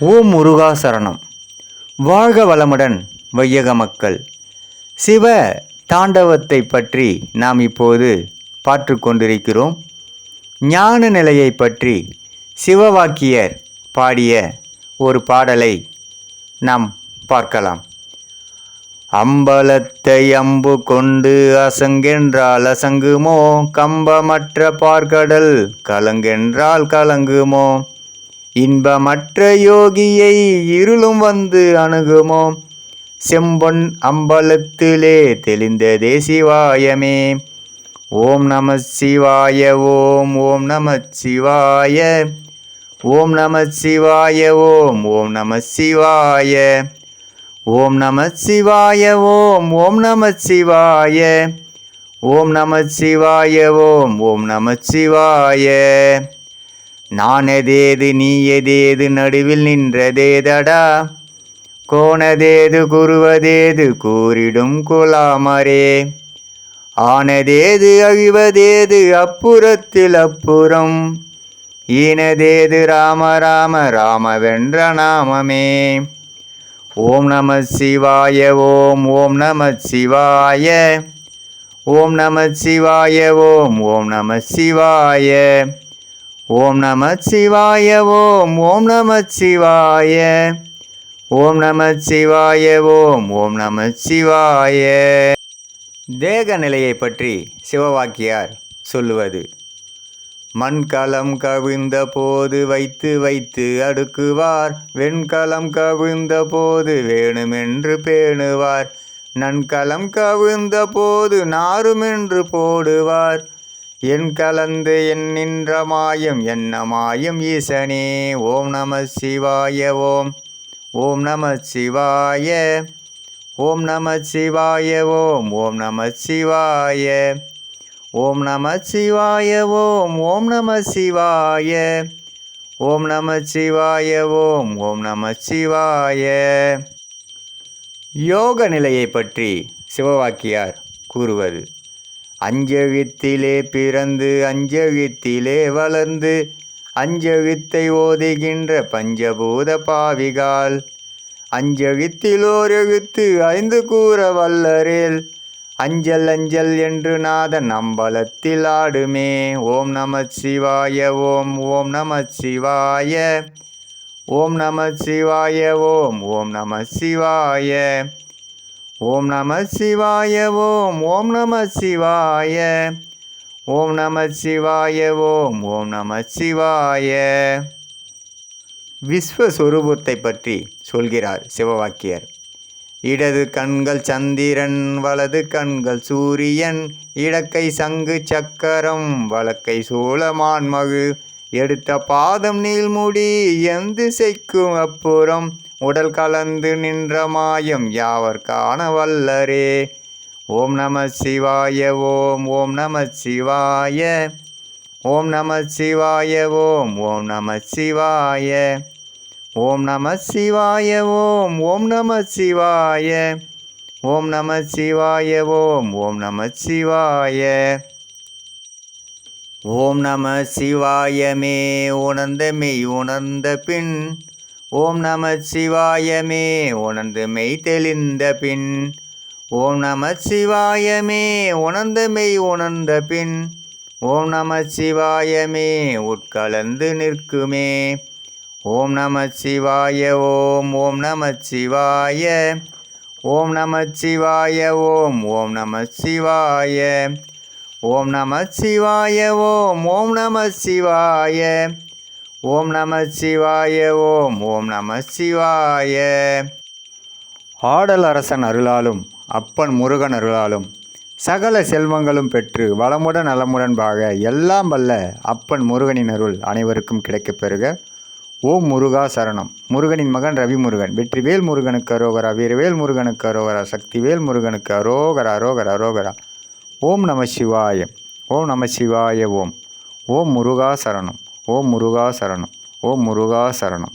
ஓம் முருகா சரணம். வாழ்க வளமுடன் வையக மக்கள். சிவ தாண்டவத்தை பற்றி நாம் இப்போது பார்த்து கொண்டிருக்கிறோம். ஞான நிலையை பற்றி சிவவாக்கியர் பாடிய ஒரு பாடலை நாம் பார்க்கலாம். அம்பலத்தை அம்பு கொண்டு அசங்கென்றால் அசங்குமோ, கம்பமற்ற பார்க்கடல் கலங்கென்றால் கலங்குமோ, இன்பமற்ற யோகியை இருளும் வந்து அணுகுமோ, செம்பொன் அம்பலத்திலே தெளிந்ததே சிவாயமே. ஓம் நம சிவாய. ஓம் ஓம் நம சிவாய. ஓம் நம சிவாய. ஓம் ஓம் நம சிவாய. ஓம் நம சிவாய. ஓம் ஓம் நம சிவாய. ஓம் நம சிவாய. ஓம் ஓம் நம சிவாய. நானதேது நீயதேது நடுவில் நின்றதேதடா, கோணதேது குருவதேது கூறிடும் குலாமரே, ஆனதேது அழிவதேது அப்புறத்தில் அப்புறம், ஈனதேது ராம ராம ராமவென்ற நாமமே. ஓம் நம சிவாய. ஓம் ஓம் நம சிவாய. ஓம் நம சிவாய. ஓம் ஓம் நம சிவாய. ஓம் நம சிவாய. ஓம் ஓம் நம சிவாய. ஓம் நம சிவாய. ஓம் ஓம் நம சிவாய. தேக நிலையை பற்றி சிவவாக்கியார் சொல்லுவது: மண்கலம் கவிழ்ந்த போது வைத்து வைத்து அடுக்குவார், வெண்கலம் கவிழ்ந்த போது வேணுமென்று பேணுவார், நன்கலம் கவிழ்ந்த போது நாருமென்று போடுவார், என் கலந்து என் நின்ற மாயம் என்ன மாயம் ஈசனே. ஓம் நம சிவாய. ஓம் ஓம் நம சிவாய. ஓம் நம சிவாய. ஓம் ஓம் நம சிவாய. ஓம் நம சிவாய. ஓம் ஓம் நம சிவாய. ஓம் நம சிவாய. ஓம் ஓம் நம சிவாய. யோக நிலையை பற்றி சிவவாக்கியார் கூறுவது: அஞ்செழுத்திலே பிறந்து அஞ்செழுத்திலே வளர்ந்து, அஞ்செழுத்தை ஓதுகின்ற பஞ்சபூத பாவிகால், அஞ்செழுத்தில் ஓர் எழுத்து ஐந்து கூற வல்லரேல், அஞ்சல் அஞ்சல் என்று நாதன் அம்பலத்தில் ஆடுமே. ஓம் நம சிவாய. ஓம் ஓம் நம சிவாய. ஓம் நம சிவாய. ஓம் ஓம் நம சிவாய. ஓம் நம சிவாய. ஓம் ஓம் நம சிவாய. ஓம் நம சிவாய. ஓம் ஓம் நம சிவாய. விஸ்வஸ்வரூபத்தை பற்றி சொல்கிறார் சிவவாக்கியர்: இடது கண்கள் சந்திரன், வலது கண்கள் சூரியன், இடக்கை சங்கு சக்கரம், வலக்கை சூளமான்மகு, எடுத்த பாதம் நீள்முடி எந்த திசைக்கும் அப்புறம், உடல் கலந்து நின்ற மாயம் யாவர் காண வல்லரே. ஓம் நம சிவாய. ஓம் ஓம் நம சிவாய. ஓம் நம சிவாய. ஓம் ஓம் நம சிவாய. ஓம் நம சிவாய. ஓம் ஓம் நம சிவாய. ஓம் நம சிவாய. ஓம் ஓம் நம சிவாய. ஓம் நம சிவாயமே உணர்ந்த மெய் உணர்ந்த பின், ஓம் நம சிவாயமே உணர்ந்து மெய் தெளிந்த பின், ஓம் நம சிவாயமே உணர்ந்த மெய் உணர்ந்த பின், ஓம் நம சிவாயமே உட்கலந்து நிற்குமே. ஓம் நம சிவாய. ஓம் ஓம் நம சிவாய. ஓம் நம சிவாய. ஓம் ஓம் நம சிவாய. ஓம் நம சிவாய. ஓம் ஓம் நம சிவாய. ஓம் நம சிவாய. ஓம் ஓம் நம சிவாய. ஆடல் அரசன் அருளாலும் அப்பன் முருகன் அருளாலும் சகல செல்வங்களும் பெற்று வளமுடன் நலமுடன் வாழ எல்லாம் வல்ல அப்பன் முருகனின் அருள் அனைவருக்கும் கிடைக்கப் பெறுக. ஓம் முருகா சரணம். முருகனின் மகன் ரவிமுருகன். வெற்றிவேல் முருகனுக்கு அரோகரா. வீரவேல் முருகனுக்கு அரோகரா. சக்திவேல் முருகனுக்கு அரோகரா அரோகரா அரோகரா. ஓம் நம சிவாய. ஓம் நம சிவாய. ஓம் ஓம் முருகா சரணம். ஓம் முருகா சரணம். ஓம் முருகா சரணம்.